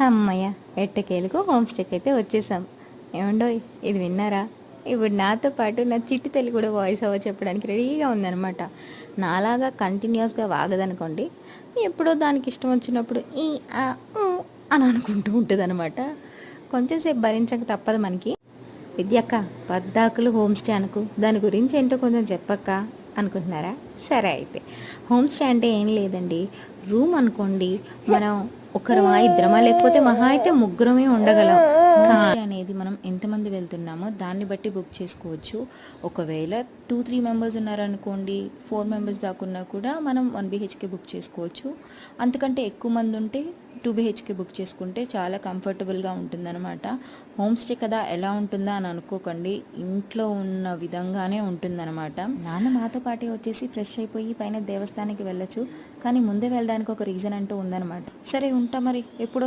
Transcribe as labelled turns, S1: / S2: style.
S1: అమ్మయ్య, ఎట్టకేలకు హోమ్ స్టేకి అయితే వచ్చేసాం. ఏమండోయ్, ఇది విన్నారా? ఇప్పుడు నాతో పాటు నా చిట్టి తల్లి కూడా వాయిస్ ఓవర్ చెప్పడానికి రెడీగా ఉందనమాట. నాలాగా కంటిన్యూస్గా వాగదనుకోండి, ఎప్పుడో దానికి ఇష్టం వచ్చినప్పుడు ఈ ఆ ఊ అని అనుకుంటూ ఉంటుంది అనమాట. కొంచెంసేపు భరించక తప్పదు మనకి. విద్యక్క, పద్దాకులు హోమ్ స్టే అనుకు, దాని గురించి ఏంటో కొంచెం చెప్పక్క అనుకుంటున్నారా? సరే అయితే, హోమ్ స్టే అంటే ఏం లేదండి, రూమ్ అనుకోండి. మనం ఒకరమా ఇద్దరమా లేకపోతే మహా అయితే ముగ్గురమే ఉండగలం. హోమ్ స్టే అనేది మనం ఎంతమంది వెళ్తున్నామో దాన్ని బట్టి బుక్ చేసుకోవచ్చు. ఒకవేళ 2-3 మెంబర్స్ ఉన్నారనుకోండి, 4 మెంబర్స్ దాకున్నా కూడా మనం 1 BHK బుక్ చేసుకోవచ్చు. అంతకంటే ఎక్కువ మంది ఉంటే 2 BHK బుక్ చేసుకుంటే చాలా కంఫర్టబుల్గా ఉంటుందన్నమాట. హోమ్ స్టే కదా ఎలా ఉంటుందా అని అనుకోకండి, ఇంట్లో ఉన్న విధంగానే ఉంటుందన్నమాట. నాన్న మాతో పాటే వచ్చేసి ఫ్రెష్ అయిపోయి పైన దేవస్థానానికి వెళ్ళొచ్చు, కానీ ముందే వెళ్ళడానికి ఒక రీజన్ అంటూ ఉందన్నమాట. సరే ఉంటా మరి, ఎప్పుడు